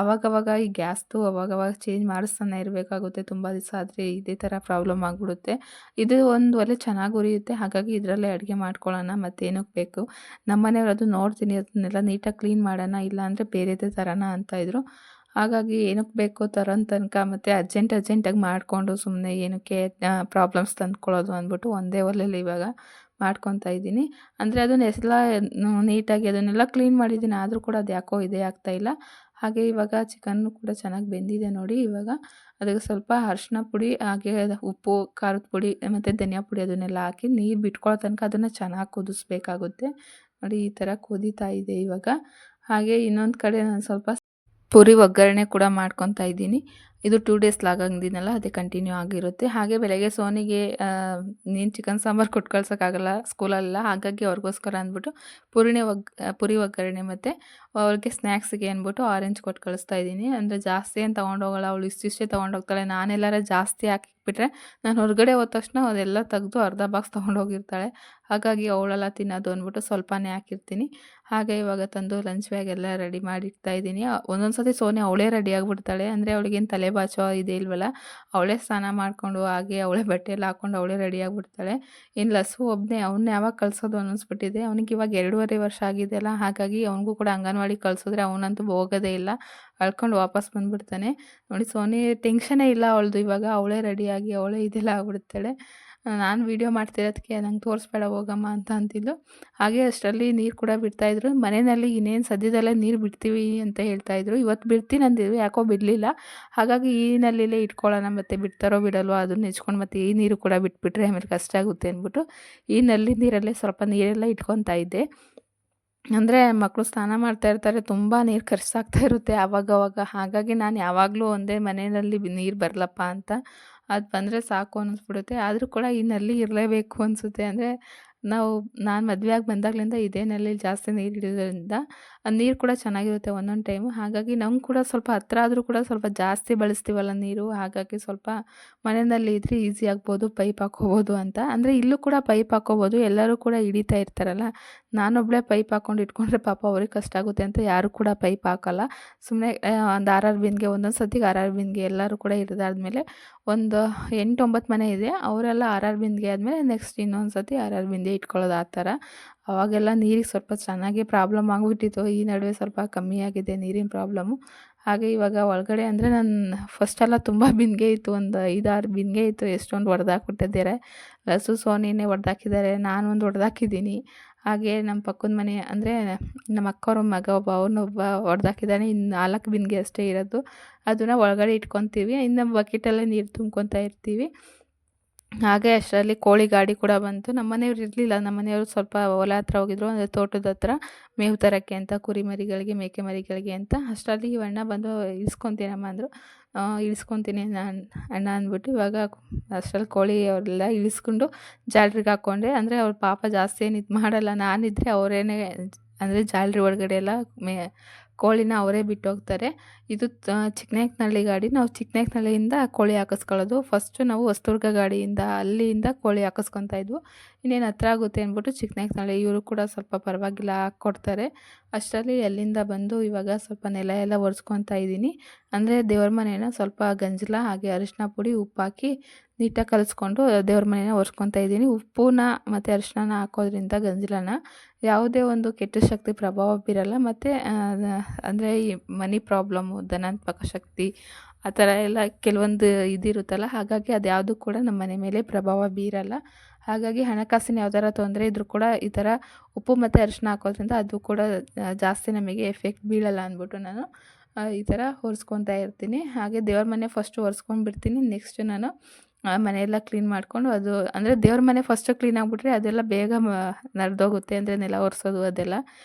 ಅವಾಗವಾಗ ಈ ಗ್ಯಾಸ್ದು ಅವಾಗವಾಗ ಚೇಂಜ್ ಮಾಡಿಸ್ತಾನೆ ಇರಬೇಕಾಗುತ್ತೆ. ತುಂಬ ದಿವಸ ಆದರೆ ಇದೇ ಥರ ಪ್ರಾಬ್ಲಮ್ ಆಗಿಬಿಡುತ್ತೆ. ಇದು ಒಂದು ಒಲೆ ಚೆನ್ನಾಗಿ ಉರಿಯುತ್ತೆ, ಹಾಗಾಗಿ ಇದರಲ್ಲೇ ಅಡುಗೆ ಮಾಡ್ಕೊಳ್ಳೋಣ ಮತ್ತೇನಕ್ಕೆ ಬೇಕು. ನಮ್ಮ ಮನೆಯವ್ರು ಅದು ನೋಡ್ತೀನಿ ಅದನ್ನೆಲ್ಲ ನೀಟಾಗಿ ಕ್ಲೀನ್ ಮಾಡೋಣ, ಇಲ್ಲಾಂದರೆ ಬೇರೆದೇ ತರೋಣ ಅಂತಾಯಿದ್ರು. ಹಾಗಾಗಿ ಏನಕ್ಕೆ ಬೇಕೋ ತನಕ ಮತ್ತು ಅರ್ಜೆಂಟಾಗಿ ಮಾಡಿಕೊಂಡು ಸುಮ್ಮನೆ ಏನಕ್ಕೆ ಪ್ರಾಬ್ಲಮ್ಸ್ ತಂದ್ಕೊಳ್ಳೋದು ಅಂದ್ಬಿಟ್ಟು ಒಂದೇ ಒಲೆಯಲ್ಲಿ ಇವಾಗ ಮಾಡ್ಕೊತಾ ಇದ್ದೀನಿ. ಅಂದರೆ ಅದನ್ನೆಲ್ಲ ನೀಟಾಗಿ ಅದನ್ನೆಲ್ಲ ಕ್ಲೀನ್ ಮಾಡಿದ್ದೀನಿ, ಆದರೂ ಕೂಡ ಅದು ಯಾಕೋ ಇದೇ ಆಗ್ತಾಯಿಲ್ಲ. ಹಾಗೆ ಇವಾಗ ಚಿಕನ್ನು ಕೂಡ ಚೆನ್ನಾಗಿ ಬೆಂದಿದೆ ನೋಡಿ. ಇವಾಗ ಅದಕ್ಕೆ ಸ್ವಲ್ಪ ಅರಿಶಿನ ಪುಡಿ, ಹಾಗೆ ಉಪ್ಪು, ಖಾರದ ಪುಡಿ ಮತ್ತು ಧನಿಯಾ ಪುಡಿ ಅದನ್ನೆಲ್ಲ ಹಾಕಿ ನೀರು ಬಿಟ್ಕೊಳ್ಳೋ ತನಕ ಅದನ್ನು ಚೆನ್ನಾಗಿ ಕುದಿಸ್ಬೇಕಾಗುತ್ತೆ. ನೋಡಿ ಈ ಥರ ಕುದೀತಾ ಇದೆ ಇವಾಗ. ಹಾಗೆ ಇನ್ನೊಂದು ಕಡೆ ನಾನು ಸ್ವಲ್ಪ ಪುರಿ ಒಗ್ಗರಣೆ ಕೂಡ ಮಾಡ್ಕೊತಾ ಇದ್ದೀನಿ. ಇದು 2 ಡೇಸ್ ಲಾಗಂದಿನಲ್ಲ ಅದೇ ಕಂಟಿನ್ಯೂ ಆಗಿರುತ್ತೆ. ಹಾಗೆ ಬೆಳಗ್ಗೆ ಸೋನಿಗೆ ನೀನು ಚಿಕನ್ ಸಾಂಬಾರು ಕೊಟ್ಟು ಕಳ್ಸೋಕ್ಕಾಗಲ್ಲ ಸ್ಕೂಲಲ್ಲೆಲ್ಲ, ಹಾಗಾಗಿ ಅವ್ರಿಗೋಸ್ಕರ ಅಂದ್ಬಿಟ್ಟು ಪುರಿ ಒಗ್ಗರಣೆ ಮತ್ತು ಅವ್ರಿಗೆ ಸ್ನ್ಯಾಕ್ಸಿಗೆ ಅಂದ್ಬಿಟ್ಟು ಆರೆಂಜ್ ಕೊಟ್ಟು ಕಳಿಸ್ತಾ ಇದ್ದೀನಿ. ಅಂದರೆ ಜಾಸ್ತಿ ಏನು ತೊಗೊಂಡೋಗಲ್ಲ, ಅವಳು ಇಷ್ಟಿಷ್ಟೇ ತೊಗೊಂಡೋಗ್ತಾಳೆ. ನಾನೆಲ್ಲರ ಜಾಸ್ತಿ ಹಾಕಿಬಿಟ್ರೆ ನಾನು ಹೊರಗಡೆ ಹೋದ ತಕ್ಷಣ ಅದೆಲ್ಲ ತೆಗೆದು ಅರ್ಧ ಬಾಕ್ಸ್ ತೊಗೊಂಡೋಗಿರ್ತಾಳೆ. ಹಾಗಾಗಿ ಅವಳೆಲ್ಲ ತಿನ್ನೋದು ಅಂದ್ಬಿಟ್ಟು ಸ್ವಲ್ಪನೇ ಹಾಕಿರ್ತೀನಿ. ಹಾಗೆ ಇವಾಗ ತಂದು ಲಂಚ್ ಬ್ಯಾಗ್ ಎಲ್ಲ ರೆಡಿ ಮಾಡಿ ಇಡ್ತಾ ಇದ್ದೀನಿ. ಒಂದೊಂದು ಸತಿ ಸೋನಿ ಅವಳೇ ರೆಡಿ ಆಗಿಬಿಡ್ತಾಳೆ, ಅಂದರೆ ಅವಳಿಗೇನು ತಲೆ ಬಾಚೋ ಇದೆ ಇಲ್ವಲ್ಲ, ಅವಳೇ ಸ್ನಾನ ಮಾಡಿಕೊಂಡು ಹಾಗೆ ಅವಳೇ ಬಟ್ಟೆ ಎಲ್ಲ ಹಾಕ್ಕೊಂಡು ಅವಳೇ ರೆಡಿ ಆಗಿಬಿಡ್ತಾಳೆ. ಇನ್ನು ಲಸು ಒಬ್ಬನೇ, ಅವ್ನ ಯಾವಾಗ ಕಳಿಸೋದು ಅನ್ನಿಸ್ಬಿಟ್ಟಿದೆ. ಅವನಿಗೆ ಇವಾಗ 2.5 ವರ್ಷ ಆಗಿದೆಯಲ್ಲ, ಹಾಗಾಗಿ ಅವನಿಗೂ ಕೂಡ ಅಂಗನವಾಡಿಗೆ ಕಳಿಸಿದ್ರೆ ಅವನಂತೂ ಹೋಗೋದೇ ಇಲ್ಲ, ಅಳ್ಕೊಂಡು ವಾಪಸ್ ಬಂದುಬಿಡ್ತಾನೆ. ನೋಡಿ ಸೋನಿ ಟೆನ್ಷನೇ ಇಲ್ಲ ಅವಳದು, ಇವಾಗ ಅವಳೇ ರೆಡಿಯಾಗಿ ಅವಳೇ ಇದೆಲ್ಲ ಆಗ್ಬಿಡ್ತಾಳೆ. ನಾನು ವೀಡಿಯೋ ಮಾಡ್ತಿರೋದಕ್ಕೆ ನಂಗೆ ತೋರಿಸ್ಬೇಡ ಹೋಗಮ್ಮ ಅಂತ ಅಂತಿದ್ಲು. ಹಾಗೆ ಅಷ್ಟರಲ್ಲಿ ನೀರು ಕೂಡ ಬಿಡ್ತಾಯಿದ್ರು. ಮನೆಯಲ್ಲಿ ಇನ್ನೇನು ಸದ್ಯದಲ್ಲೇ ನೀರು ಬಿಡ್ತೀವಿ ಅಂತ ಹೇಳ್ತಾಯಿದ್ರು. ಇವತ್ತು ಬಿಡ್ತೀನಿ ಅಂದಿದ್ವಿ, ಯಾಕೋ ಬಿಡಲಿಲ್ಲ. ಹಾಗಾಗಿ ಈ ನಲ್ಲಿಲೇ ಇಟ್ಕೊಳ್ಳೋಣ, ಮತ್ತು ಬಿಡ್ತಾರೋ ಬಿಡಲ್ವೋ ಅದನ್ನ ನೆಚ್ಕೊಂಡು ಮತ್ತು ಈ ನೀರು ಕೂಡ ಬಿಟ್ಬಿಟ್ರೆ ಆಮೇಲೆ ಕಷ್ಟ ಆಗುತ್ತೆ ಅಂದ್ಬಿಟ್ಟು ಈ ನಲ್ಲಿ ನೀರಲ್ಲೇ ಸ್ವಲ್ಪ ನೀರೆಲ್ಲ ಇಟ್ಕೊತಾ ಇದ್ದೆ. ಅಂದರೆ ಮಕ್ಕಳು ಸ್ನಾನ ಮಾಡ್ತಾ ಇರ್ತಾರೆ, ತುಂಬ ನೀರು ಖರ್ಚಾಗ್ತಾ ಇರುತ್ತೆ ಆವಾಗವಾಗ. ಹಾಗಾಗಿ ನಾನು ಯಾವಾಗಲೂ ಒಂದೇ ಮನೆಯಲ್ಲಿ ನೀರು ಬರಲಪ್ಪ ಅಂತ, ಅದು ಬಂದರೆ ಸಾಕು ಅನ್ನಿಸ್ಬಿಡುತ್ತೆ. ಆದರೂ ಕೂಡ ಈ ನಲ್ಲಿ ಇರಲೇಬೇಕು ಅನಿಸುತ್ತೆ. ಅಂದರೆ ನಾನು ಮದುವೆ ಆಗಿ ಬಂದಾಗಲಿಂದ ಇದೇ ನಲ್ಲಿ ಜಾಸ್ತಿ ನೀರು ಹಿಡಿಯೋದ್ರಿಂದ ನೀರು ಕೂಡ ಚೆನ್ನಾಗಿರುತ್ತೆ ಒಂದೊಂದು ಟೈಮು. ಹಾಗಾಗಿ ನಮ್ಗೆ ಕೂಡ ಸ್ವಲ್ಪ ಹತ್ರ ಆದರೂ ಕೂಡ ಸ್ವಲ್ಪ ಜಾಸ್ತಿ ಬಳಸ್ತೀವಲ್ಲ ನೀರು, ಹಾಗಾಗಿ ಸ್ವಲ್ಪ ಮನೆಯಲ್ಲಿ ಇದ್ರೆ ಈಸಿ ಆಗ್ಬೋದು, ಪೈಪ್ ಹಾಕ್ಕೋಬೋದು ಅಂತ. ಅಂದರೆ ಇಲ್ಲೂ ಕೂಡ ಪೈಪ್ ಹಾಕ್ಕೋಬೋದು, ಎಲ್ಲರೂ ಕೂಡ ಹಿಡಿತಾ ಇರ್ತಾರಲ್ಲ. ನಾನೊಬ್ಬಳೇ ಪೈಪ್ ಹಾಕ್ಕೊಂಡು ಇಟ್ಕೊಂಡ್ರೆ ಪಾಪ ಅವ್ರಿಗೆ ಕಷ್ಟ ಆಗುತ್ತೆ ಅಂತ ಯಾರೂ ಕೂಡ ಪೈಪ್ ಹಾಕಲ್ಲ. ಸುಮ್ಮನೆ ಒಂದು 6 ಬಿನ್ಗೆ ಒಂದೊಂದು ಸತಿಗೆ 6 ಬಿನ್ಗೆ ಎಲ್ಲರೂ ಕೂಡ ಹಿಡಿದಾದ್ಮೇಲೆ ಒಂದು 8, 9 ಮನೆ ಇದೆ. ಅವರೆಲ್ಲ 6 ಬಿಂದಿಗೆ ಆದಮೇಲೆ ನೆಕ್ಸ್ಟ್ ಇನ್ನೊಂದು ಸತಿ 6 ಬಿಂದಿಗೆ ಇಟ್ಕೊಳ್ಳೋದು ಆ ಥರ. ಅವಾಗೆಲ್ಲ ನೀರಿಗೆ ಸ್ವಲ್ಪ ಚೆನ್ನಾಗಿ ಪ್ರಾಬ್ಲಮ್ ಆಗಿಬಿಟ್ಟಿತ್ತು. ಈ ನಡುವೆ ಸ್ವಲ್ಪ ಕಮ್ಮಿಯಾಗಿದೆ ನೀರಿನ ಪ್ರಾಬ್ಲಮ್ಮು. ಹಾಗೆ ಇವಾಗ ಒಳಗಡೆ ಅಂದರೆ ನಾನು ಫಸ್ಟೆಲ್ಲ ತುಂಬ ಬಿಂದಿಗೆ ಇತ್ತು, ಒಂದು 5, 6 ಬಿಂದಿಗೆ ಇತ್ತು. ಎಷ್ಟೊಂದು ಹೊಡೆದಾಕ್ಬಿಟ್ಟಿದ್ದಾರೆ. ಲಸು ಸೋನಿನೇ ಹೊಡೆದಾಕಿದ್ದಾರೆ, ನಾನು ಒಂದು ಹೊಡೆದಾಕಿದ್ದೀನಿ. ಹಾಗೆ ನಮ್ಮ ಪಕ್ಕದ ಮನೆ ಅಂದರೆ ನಮ್ಮ ಅಕ್ಕವ್ರ ಮಗ ಅವನೊಬ್ಬ ಹೊಡೆದಾಕಿದ್ದಾನೆ. ಇನ್ನು 4 ಬಿಂದಿಗೆ ಅಷ್ಟೇ ಇರೋದು. ಅದನ್ನು ಒಳಗಡೆ ಇಟ್ಕೊತೀವಿ, ಇನ್ನು ಬಕೆಟಲ್ಲೇ ನೀರು ತುಂಬ್ಕೊತಾ ಇರ್ತೀವಿ. ಹಾಗೆ ಅಷ್ಟರಲ್ಲಿ ಕೋಳಿ ಗಾಡಿ ಕೂಡ ಬಂತು. ನಮ್ಮ ಮನೆಯವ್ರು ಇರಲಿಲ್ಲ. ನಮ್ಮ ಮನೆಯವರು ಸ್ವಲ್ಪ ಹೊಲ ಹತ್ರ ಹೋಗಿದ್ರು, ಅಂದರೆ ತೋಟದ ಹತ್ರ ಮೇವು ತರೋಕ್ಕೆ ಅಂತ, ಕುರಿ ಮರಿಗಳಿಗೆ, ಮೇಕೆ ಮರಿಗಳಿಗೆ ಅಂತ. ಅಷ್ಟರಲ್ಲಿ ಇವು ಅಣ್ಣ ಬಂದು ಇಳಿಸ್ಕೊತೀನಮ್ಮ ಅಂದರು. ಇಳಿಸ್ಕೊತೀನಿ ಅಣ್ಣ ಅಂದ್ಬಿಟ್ಟು ಇವಾಗ ಅಷ್ಟರಲ್ಲಿ ಕೋಳಿ ಅವರೆಲ್ಲ ಇಳಿಸ್ಕೊಂಡು ಜಾಲ್ರಿಗೆ ಹಾಕ್ಕೊಂಡೆ. ಅಂದರೆ ಅವ್ರ ಪಾಪ ಜಾಸ್ತಿ ಏನು ಇದು ಮಾಡಲ್ಲ. ನಾನಿದ್ದರೆ ಅವರೇನೆ ಅಂದರೆ ಜಾಲ್ರಿ ಒಳಗಡೆ ಎಲ್ಲ ಕೋಳಿನ ಅವರೇ ಬಿಟ್ಟೋಗ್ತಾರೆ. ಇದು ಚಿಕ್ಕನಾಯಕನಹಳ್ಳಿ ಗಾಡಿ. ನಾವು ಚಿಕ್ಕನಾಯಕನಹಳ್ಳಿಯಿಂದ ಕೋಳಿ ಹಾಕಿಸ್ಕೊಳ್ಳೋದು. ಫಸ್ಟು ನಾವು ಹೊಸದುರ್ಗ ಗಾಡಿಯಿಂದ ಅಲ್ಲಿಂದ ಕೋಳಿ ಹಾಕಿಸ್ಕೊತಾ ಇದ್ವು. ಇನ್ನೇನು ಹತ್ರ ಆಗುತ್ತೆ ಅಂದ್ಬಿಟ್ಟು ಚಿಕ್ಕನಾಯಕನಹಳ್ಳಿ ಇವರು ಕೂಡ ಸ್ವಲ್ಪ ಪರವಾಗಿಲ್ಲ ಹಾಕ್ಕೊಡ್ತಾರೆ. ಅಷ್ಟರಲ್ಲಿ ಅಲ್ಲಿಂದ ಬಂದು ಇವಾಗ ಸ್ವಲ್ಪ ನೆಲ ಎಲ್ಲ ಒರೆಸ್ಕೊತಾ ಇದ್ದೀನಿ. ಅಂದರೆ ದೇವ್ರ ಮನೇನ ಸ್ವಲ್ಪ ಗಂಜಲ ಹಾಗೆ ಅರಿಶಿನ ಪುಡಿ, ಉಪ್ಪು ಹಾಕಿ ನೀಟಾಗಿ ಕಲಿಸ್ಕೊಂಡು ದೇವ್ರ ಮನೇನ ಒರೆಸ್ಕೊತಾ ಇದ್ದೀನಿ. ಉಪ್ಪನ್ನ ಮತ್ತು ಅರಿಶಿನ ಹಾಕೋದ್ರಿಂದ ಗಂಜಲನ ಯಾವುದೇ ಒಂದು ಕೆಟ್ಟ ಶಕ್ತಿ ಪ್ರಭಾವ ಬೀರಲ್ಲ. ಮತ್ತು ಅಂದರೆ ಈ ಮನಿ ಪ್ರಾಬ್ಲಮ್ಮು, ಧನಾತ್ಮಕ ಶಕ್ತಿ ಆ ಥರ ಎಲ್ಲ ಕೆಲವೊಂದು ಇದಿರುತ್ತಲ್ಲ, ಹಾಗಾಗಿ ಅದು ಯಾವುದೂ ಕೂಡ ನಮ್ಮ ಮನೆ ಮೇಲೆ ಪ್ರಭಾವ ಬೀರಲ್ಲ. ಹಾಗಾಗಿ ಹಣಕಾಸಿನ ಯಾವ್ದಾರ ತೊಂದರೆ ಇದ್ದರೂ ಕೂಡ ಈ ಥರ ಉಪ್ಪು ಮತ್ತು ಅರಿಶಿನ ಹಾಕೋದ್ರಿಂದ ಅದು ಕೂಡ ಜಾಸ್ತಿ ನಮಗೆ ಎಫೆಕ್ಟ್ ಬೀಳಲ್ಲ ಅಂದ್ಬಿಟ್ಟು ನಾನು ಈ ಥರ ಒರೆಸ್ಕೊತಾ ಇರ್ತೀನಿ. ಹಾಗೆ ದೇವ್ರ ಮನೆ ಫಸ್ಟು ಒರೆಸ್ಕೊಂಡ್ಬಿಡ್ತೀನಿ. ನೆಕ್ಸ್ಟ್ ನಾನು ಮನೆಯೆಲ್ಲ ಕ್ಲೀನ್ ಮಾಡಿಕೊಂಡು, ಅದು ಅಂದರೆ ದೇವ್ರ ಮನೆ ಫಸ್ಟು ಕ್ಲೀನ್ ಆಗಿಬಿಟ್ರೆ ಅದೆಲ್ಲ ಬೇಗ ನರ್ದೋಗುತ್ತೆ, ಅಂದರೆ ನೆಲ ಒರೆಸೋದು ಅದೆಲ್ಲ.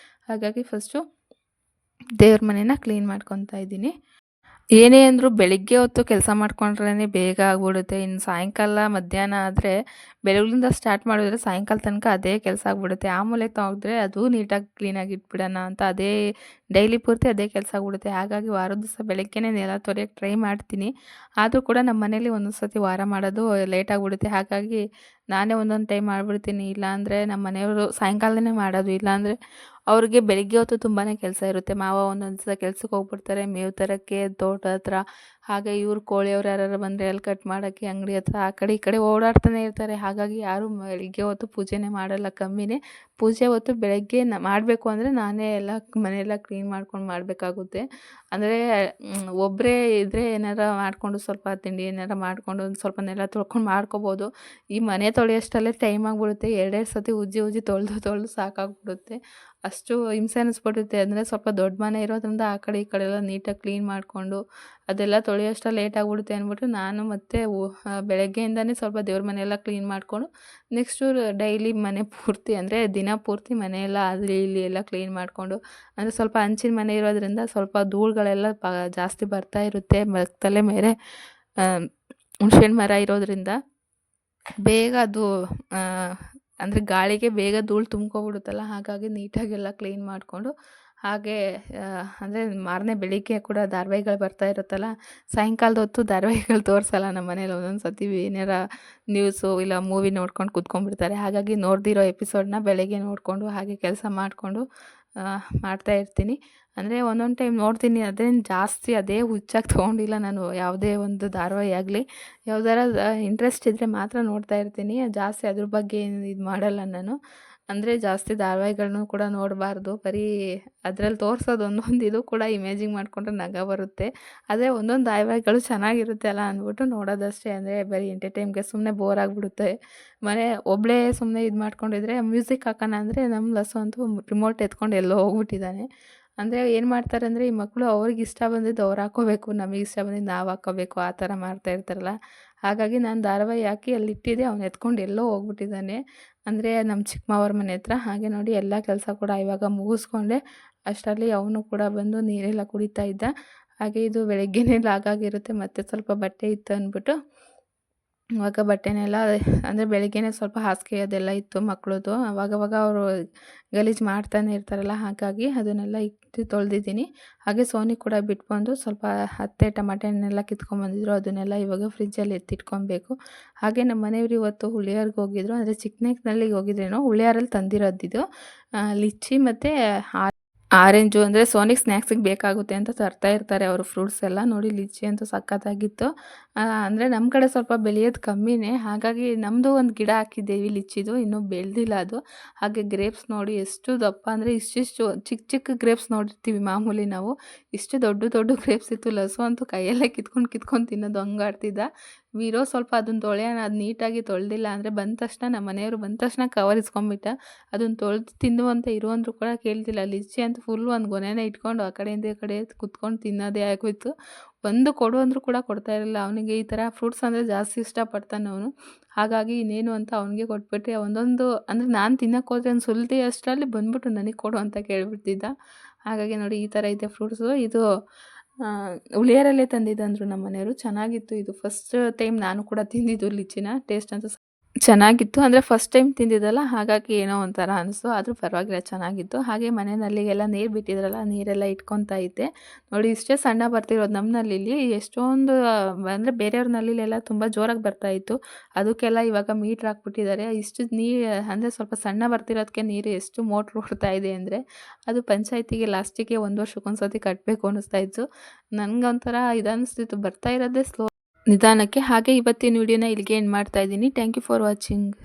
ಹಾಗಾಗಿ ಫಸ್ಟು ದೇವ್ರ ಮನೇನ ಕ್ಲೀನ್ ಮಾಡ್ಕೊತಾ ಇದ್ದೀನಿ. ಏನೇ ಅಂದರೂ ಬೆಳಿಗ್ಗೆ ಹೊತ್ತು ಕೆಲಸ ಮಾಡ್ಕೊಂಡ್ರೇ ಬೇಗ ಆಗ್ಬಿಡುತ್ತೆ. ಇನ್ನು ಸಾಯಂಕಾಲ ಮಧ್ಯಾಹ್ನ ಆದರೆ ಬೆಳಗ್ಗಿಂದ ಸ್ಟಾರ್ಟ್ ಮಾಡಿದ್ರೆ ಸಾಯಂಕಾಲ ತನಕ ಅದೇ ಕೆಲಸ ಆಗ್ಬಿಡುತ್ತೆ. ಆ ಮೂಲೆ ತೆಗೆದ್ರೆ ಅದು ನೀಟಾಗಿ ಕ್ಲೀನಾಗಿ ಇಟ್ಬಿಡೋಣ ಅಂತ ಅದೇ ಡೈಲಿ ಪೂರ್ತಿ ಅದೇ ಕೆಲಸ ಆಗ್ಬಿಡುತ್ತೆ. ಹಾಗಾಗಿ ವಾರದ ದಿವಸ ಬೆಳಗ್ಗೆನೇ ನೆಲ ತೊಳೆಯೋಕ್ಕೆ ಟ್ರೈ ಮಾಡ್ತೀನಿ. ಆದರೂ ಕೂಡ ನಮ್ಮ ಮನೇಲಿ ಒಂದೊಂದು ಸತಿ ವಾರ ಮಾಡೋದು ಲೇಟ್ ಆಗಿಬಿಡುತ್ತೆ. ಹಾಗಾಗಿ ನಾನೇ ಒಂದೊಂದು ಟೈಮ್ ಮಾಡಿಬಿಡ್ತೀನಿ. ಇಲ್ಲಾಂದರೆ ನಮ್ಮ ಮನೆಯವರು ಸಾಯಂಕಾಲನೇ ಮಾಡೋದು. ಇಲ್ಲಾಂದರೆ ಅವ್ರಿಗೆ ಬೆಳಿಗ್ಗೆ ಹೊತ್ತು ತುಂಬಾ ಕೆಲಸ ಇರುತ್ತೆ. ಮಾವ ಒಂದೊಂದು ದಿವಸ ಕೆಲ್ಸಕ್ಕೆ ಹೋಗ್ಬಿಡ್ತಾರೆ, ಮೇವು ತರೋಕ್ಕೆ ತೋಟ ಹತ್ರ. ಹಾಗೆ ಇವ್ರು ಕೋಳಿಯವ್ರು ಯಾರಾರು ಬಂದರೆ ಅಲ್ಲಿ ಕಟ್ ಮಾಡೋಕ್ಕೆ ಅಂಗಡಿ ಹತ್ರ ಆ ಕಡೆ ಈ ಕಡೆ ಓಡಾಡ್ತಾನೆ ಇರ್ತಾರೆ. ಹಾಗಾಗಿ ಯಾರೂ ಬೆಳಿಗ್ಗೆ ಹೊತ್ತು ಪೂಜೆನೇ ಮಾಡಲ್ಲ, ಕಮ್ಮಿನೇ. ಪೂಜೆ ಹೊತ್ತು ಬೆಳಗ್ಗೆ ಮಾಡಬೇಕು ಅಂದರೆ ನಾನೇ ಎಲ್ಲ ಮನೆಯೆಲ್ಲ ಕ್ಲೀನ್ ಮಾಡ್ಕೊಂಡು ಮಾಡಬೇಕಾಗುತ್ತೆ. ಅಂದರೆ ಒಬ್ಬರೇ ಇದ್ದರೆ ಏನಾರ ಮಾಡಿಕೊಂಡು ಸ್ವಲ್ಪ ತಿಂಡಿ ಏನಾರ ಮಾಡಿಕೊಂಡು ಒಂದು ಸ್ವಲ್ಪ ನೆಲ ತೊಳ್ಕೊಂಡು ಮಾಡ್ಕೊಬೋದು. ಈ ಮನೆ ತೊಳೆಯೋಷ್ಟರಲ್ಲೇ ಟೈಮ್ ಆಗಿಬಿಡುತ್ತೆ. 2 ಸತಿ ಉಜ್ಜಿ ತೊಳೆದು ಸಾಕಾಗ್ಬಿಡುತ್ತೆ. ಅಷ್ಟು ಹಿಂಸೆ ಅನ್ನಿಸ್ಬಿಡುತ್ತೆ. ಅಂದರೆ ಸ್ವಲ್ಪ ದೊಡ್ಡ ಮನೆ ಇರೋದ್ರಿಂದ ಆ ಕಡೆ ಈ ಕಡೆ ಎಲ್ಲ ನೀಟಾಗಿ ಕ್ಲೀನ್ ಮಾಡಿಕೊಂಡು ಅದೆಲ್ಲ ತೊಳೆಯೋಷ್ಟರಲ್ಲಿ ಲೇಟ್ ಆಗಿಬಿಡುತ್ತೆ ಅಂದ್ಬಿಟ್ಟು ನಾನು ಮತ್ತೆ ಬೆಳಗ್ಗೆಯಿಂದನೇ ಸ್ವಲ್ಪ ದೇವ್ರ ಮನೆಯೆಲ್ಲ ಕ್ಲೀನ್ ಮಾಡಿಕೊಂಡು ನೆಕ್ಸ್ಟು ಡೈಲಿ ಮನೆ ಪೂರ್ತಿ ಅಂದರೆ ದಿನ ಪೂರ್ತಿ ಮನೆಯೆಲ್ಲ ಅಲ್ಲಿ ಇಲ್ಲಿ ಎಲ್ಲ ಕ್ಲೀನ್ ಮಾಡಿಕೊಂಡು, ಅಂದರೆ ಸ್ವಲ್ಪ ಹಂಚಿನ ಮನೆ ಇರೋದ್ರಿಂದ ಸ್ವಲ್ಪ ಧೂಳುಗಳೆಲ್ಲ ಜಾಸ್ತಿ ಬರ್ತಾ ಇರುತ್ತೆ. ತಲೆ ಮೇಲೆ ಹುಣ್ಸೆಹಣ್ಣು ಮರ ಇರೋದ್ರಿಂದ ಬೇಗ ಅದು ಅಂದರೆ ಗಾಳಿಗೆ ಬೇಗ ಧೂಳು ತುಂಬ್ಕೊಬಿಡುತ್ತಲ್ಲ, ಹಾಗಾಗಿ ನೀಟಾಗೆಲ್ಲ ಕ್ಲೀನ್ ಮಾಡಿಕೊಂಡು ಹಾಗೆ ಅಂದರೆ ಮಾರನೇ ಬೆಳಿಗ್ಗೆ ಕೂಡ ಧಾರಾವಾಹಿಗಳು ಬರ್ತಾ ಇರುತ್ತಲ್ಲ, ಸಾಯಂಕಾಲದ ಹೊತ್ತು ಧಾರಾವಾಹಿಗಳು ತೋರಿಸಲ್ಲ ನಮ್ಮ ಮನೇಲಿ. ಒಂದೊಂದು ಸತಿ ಏನಾರ ನ್ಯೂಸು ಇಲ್ಲ ಮೂವಿ ನೋಡ್ಕೊಂಡು ಕೂತ್ಕೊಂಡ್ಬಿಡ್ತಾರೆ. ಹಾಗಾಗಿ ನೋಡ್ದಿರೋ ಎಪಿಸೋಡನ್ನ ಬೆಳಗ್ಗೆ ನೋಡಿಕೊಂಡು ಹಾಗೆ ಕೆಲಸ ಮಾಡಿಕೊಂಡು ಮಾಡ್ತಾ ಇರ್ತೀನಿ. ಅಂದರೆ ಒಂದೊಂದು ಟೈಮ್ ನೋಡ್ತೀನಿ, ಅದೇನು ಜಾಸ್ತಿ ಅದೇ ಹುಚ್ಚಾಗಿ ತೊಗೊಂಡಿಲ್ಲ ನಾನು. ಯಾವುದೇ ಒಂದು ಧಾರಾವಾಹಿ ಆಗಲಿ ಯಾವ್ದಾರ ಇಂಟ್ರೆಸ್ಟ್ ಇದ್ದರೆ ಮಾತ್ರ ನೋಡ್ತಾ ಇರ್ತೀನಿ. ಜಾಸ್ತಿ ಅದ್ರ ಬಗ್ಗೆ ಏನು ಇದು ಮಾಡಲ್ಲ ನಾನು. ಅಂದರೆ ಜಾಸ್ತಿ ಧಾರಾವಾಹಿಗಳ್ನೂ ಕೂಡ ನೋಡಬಾರ್ದು. ಬರೀ ಅದ್ರಲ್ಲಿ ತೋರಿಸೋದು ಒಂದೊಂದು ಇದು ಕೂಡ ಇಮೇಜಿಂಗ್ ಮಾಡಿಕೊಂಡ್ರೆ ನಗು ಬರುತ್ತೆ. ಆದರೆ ಒಂದೊಂದು ಧಾರಾವಾಹಿಗಳು ಚೆನ್ನಾಗಿರುತ್ತೆ ಅಲ್ಲ ಅಂದ್ಬಿಟ್ಟು ನೋಡೋದಷ್ಟೇ. ಅಂದರೆ ಬರೀ ಎಂಟರ್ಟೈನ್ಗೆ ಸುಮ್ಮನೆ ಬೋರ್ ಆಗಿಬಿಡುತ್ತೆ. ಮನೆ ಒಬ್ಬಳೇ ಸುಮ್ಮನೆ ಇದು ಮಾಡ್ಕೊಂಡಿದ್ರೆ ಮ್ಯೂಸಿಕ್ ಹಾಕೋಣ ಅಂದರೆ ನಮ್ಮ ಲಸು ಅಂತೂ ರಿಮೋಟ್ ಎತ್ಕೊಂಡು ಎಲ್ಲೋ ಹೋಗ್ಬಿಟ್ಟಿದ್ದಾನೆ. ಅಂದರೆ ಏನು ಮಾಡ್ತಾರೆ ಅಂದರೆ ಈ ಮಕ್ಕಳು ಅವ್ರಿಗೆ ಇಷ್ಟ ಬಂದಿದ್ದು ಅವ್ರು ಹಾಕ್ಕೋಬೇಕು, ನಮಗೆ ಇಷ್ಟ ಬಂದಿದ್ದು ನಾವು ಹಾಕ್ಕೋಬೇಕು, ಆ ಥರ ಮಾಡ್ತಾ ಇರ್ತಾರಲ್ಲ. ಹಾಗಾಗಿ ನಾನು ಧಾರಾವಾಹಿ ಹಾಕಿ ಅಲ್ಲಿ ಇಟ್ಟಿದ್ದೆ, ಅವ್ನು ಎತ್ಕೊಂಡು ಎಲ್ಲೋ ಹೋಗ್ಬಿಟ್ಟಿದ್ದಾನೆ. ಅಂದರೆ ನಮ್ಮ ಚಿಕ್ಕ ಮಾವರ ಮನೆ ಹತ್ರ. ಹಾಗೆ ನೋಡಿ ಎಲ್ಲ ಕೆಲಸ ಕೂಡ ಇವಾಗ ಮುಗಿಸ್ಕೊಂಡೆ. ಅಷ್ಟರಲ್ಲಿ ಅವನು ಕೂಡ ಬಂದು ನೀರೆಲ್ಲ ಕುಡಿತಾ ಇದ್ದ. ಹಾಗೆ ಇದು ಬೆಳಗ್ಗೆನೇ ಲಾಗಾಗಿರುತ್ತೆ, ಮತ್ತು ಸ್ವಲ್ಪ ಬಟ್ಟೆ ಇತ್ತು ಅಂದ್ಬಿಟ್ಟು ಇವಾಗ ಬಟ್ಟೆನೆಲ್ಲ ಅಂದರೆ ಬೆಳಿಗ್ಗೆನೇ ಸ್ವಲ್ಪ ಹಾಸಿಗೆ ಅದೆಲ್ಲ ಇತ್ತು ಮಕ್ಕಳದು. ಅವಾಗವಾಗ ಅವರು ಗಲೀಜು ಮಾಡ್ತಾನೆ ಇರ್ತಾರಲ್ಲ, ಹಾಗಾಗಿ ಅದನ್ನೆಲ್ಲ ಇಟ್ಟು ತೊಳೆದಿದ್ದೀನಿ. ಹಾಗೆ ಸೋನಿ ಕೂಡ ಬಿಟ್ಬಂದು ಸ್ವಲ್ಪ ಅತ್ತೆ ಟಮಾಟೆ ಹಣ್ಣೆಲ್ಲ ಕಿತ್ಕೊಂಡ್ಬಂದಿದ್ರು, ಅದನ್ನೆಲ್ಲ ಇವಾಗ ಫ್ರಿಜ್ಜಲ್ಲಿ ಎತ್ತಿಟ್ಕೊಬೇಕು. ಹಾಗೆ ನಮ್ಮ ಮನೆಯವರು ಇವತ್ತು ಹುಳಿಯಾರ್ಗೆ ಹೋಗಿದ್ರು, ಅಂದರೆ ಚಿಕ್ಕನಳ್ಳಿಗೆ ಹೋಗಿದ್ರೇನೋ, ಹುಳಿಯಾರಲ್ಲಿ ತಂದಿರೋದಿದು ಲಿಚ್ಚಿ ಮತ್ತು ಆರೆಂಜು. ಅಂದರೆ ಸೋನಿಗೆ ಸ್ನ್ಯಾಕ್ಸಿಗೆ ಬೇಕಾಗುತ್ತೆ ಅಂತ ತರ್ತಾ ಇರ್ತಾರೆ ಅವರು ಫ್ರೂಟ್ಸ್ ಎಲ್ಲ. ನೋಡಿ ಲಿಚ್ಚಿ ಅಂತೂ ಸಖತ್ತಾಗಿತ್ತು. ಅಂದರೆ ನಮ್ಮ ಕಡೆ ಸ್ವಲ್ಪ ಬೆಳೆಯೋದು ಕಮ್ಮಿನೇ, ಹಾಗಾಗಿ ನಮ್ಮದು ಒಂದು ಗಿಡ ಹಾಕಿದ್ದೀವಿ ಲಿಚ್ಚಿದು, ಇನ್ನೂ ಬೆಳೆದಿಲ್ಲ ಅದು. ಹಾಗೆ ಗ್ರೇಪ್ಸ್ ನೋಡಿ ಎಷ್ಟು ದಪ್ಪ, ಅಂದರೆ ಇಷ್ಟಿಷ್ಟು ಚಿಕ್ಕ ಚಿಕ್ಕ ಗ್ರೇಪ್ಸ್ ನೋಡಿರ್ತೀವಿ ಮಾಮೂಲಿ ನಾವು, ಇಷ್ಟು ದೊಡ್ಡ ದೊಡ್ಡ ಗ್ರೇಪ್ಸ್ ಇತ್ತು. ಲಸು ಅಂತೂ ಕೈಯಲ್ಲೇ ಕಿತ್ಕೊಂಡು ತಿನ್ನೋದು ಹಂಗೆ ಆಡ್ತಿದ್ದ. ವೀರೋ ಸ್ವಲ್ಪ ಅದನ್ನು ತೊಳೆಯೋಣ, ಅದು ನೀಟಾಗಿ ತೊಳೆದಿಲ್ಲ ಅಂದರೆ ಬಂದ ತಕ್ಷಣ, ನಮ್ಮ ಮನೆಯವರು ಬಂದ ತಕ್ಷಣ ಕವರ್ ಇಸ್ಕೊಂಬಿಟ್ಟ. ಅದನ್ನು ತೊಳೆದು ತಿನ್ನು ಅಂತ ಇರುವಂದ್ರೂ ಕೂಡ ಕೇಳ್ತಿಲ್ಲ. ಲಿಚ್ಚಿ ಅಂತ ಫುಲ್ ಒಂದು ಗೊನೆನೇ ಇಟ್ಕೊಂಡು ಆ ಕಡೆಯಿಂದ ಈ ಕಡೆ ಕುತ್ಕೊಂಡು ತಿನ್ನೋದೇ ಆಗೋಯ್ತು. ಒಂದು ಕೊಡು ಅಂದರೂ ಕೂಡ ಕೊಡ್ತಾ ಇರಲಿಲ್ಲ. ಅವನಿಗೆ ಈ ಥರ ಫ್ರೂಟ್ಸ್ ಅಂದರೆ ಜಾಸ್ತಿ ಇಷ್ಟಪಡ್ತಾನೆ ಅವನು. ಹಾಗಾಗಿ ಇನ್ನೇನು ಅಂತ ಅವನಿಗೆ ಕೊಟ್ಬಿಟ್ಟೆ. ಒಂದೊಂದು ಅಂದರೆ ನಾನು ತಿನ್ನೋಕೆ ಹೋದ್ರೆ ಒಂದು ಸುಲ್ದಿ ಅಷ್ಟರಲ್ಲಿ ಬಂದ್ಬಿಟ್ಟು ನನಗೆ ಕೊಡು ಅಂತ ಕೇಳಿಬಿಡ್ತಿದ್ದ. ಹಾಗಾಗಿ ನೋಡಿ ಈ ಥರ ಐತೆ ಫ್ರೂಟ್ಸು. ಇದು ಹುಳಿಯಾರಲ್ಲೇ ತಂದಿದ್ದಂದರು ನಮ್ಮ ಮನೆಯವರು. ಚೆನ್ನಾಗಿತ್ತು. ಇದು ಫಸ್ಟ್ ಟೈಮ್ ನಾನು ಕೂಡ ತಿಂದಿದ್ದು ಲಿಚ್ಚಿನ. ಟೇಸ್ಟ್ ಅಂತೂ ಚೆನ್ನಾಗಿತ್ತು. ಅಂದರೆ ಫಸ್ಟ್ ಟೈಮ್ ತಿಂದಿದ್ದಲ್ಲ, ಹಾಗಾಗಿ ಏನೋ ಒಂಥರ ಅನಿಸ್ತು. ಆದರೂ ಪರವಾಗಿಲ್ಲ, ಚೆನ್ನಾಗಿತ್ತು. ಹಾಗೆ ಮನೆ ನಲ್ಲಿಗೆಲ್ಲ ನೀರು ಬಿಟ್ಟಿದ್ರಲ್ಲ, ನೀರೆಲ್ಲ ಇಟ್ಕೊತಾ ಇದ್ದೆ. ನೋಡಿ ಇಷ್ಟೇ ಸಣ್ಣ ಬರ್ತಿರೋದು ನಮ್ಮ ನಲ್ಲಿಲಿ. ಎಷ್ಟೊಂದು ಅಂದರೆ ಬೇರೆಯವ್ರ ನಲ್ಲಿಲೆಲ್ಲ ತುಂಬ ಜೋರಾಗಿ ಬರ್ತಾಯಿತ್ತು. ಅದಕ್ಕೆಲ್ಲ ಇವಾಗ ಮೀಟ್ರ್ ಹಾಕ್ಬಿಟ್ಟಿದ್ದಾರೆ. ಇಷ್ಟು ಅಂದರೆ ಸ್ವಲ್ಪ ಸಣ್ಣ ಬರ್ತಿರೋದಕ್ಕೆ ನೀರು ಎಷ್ಟು ಮೋಟ್ರ್ ಓಡ್ತಾ ಇದೆ ಅಂದರೆ, ಅದು ಪಂಚಾಯತಿಗೆ ಲಾಸ್ಟಿಗೆ 1 ವರ್ಷಕ್ಕೊಂದು ಸತಿ ಕಟ್ಟಬೇಕು ಅನ್ನಿಸ್ತಾ ಇತ್ತು. ನನಗೊಂಥರ ಇದನ್ನಿಸ್ತಿತ್ತು, ಬರ್ತಾ ಇರೋದೇ ಸ್ಲೋ ನಿಧಾನಕ್ಕೆ. ಹಾಗೆ ಇವತ್ತಿನ ವಿಡಿಯೋನ ಇಲ್ಲಿಗೆ ಎಂಡ್ ಮಾಡ್ತಾ ಇದ್ದೀನಿ. Thank you for watching.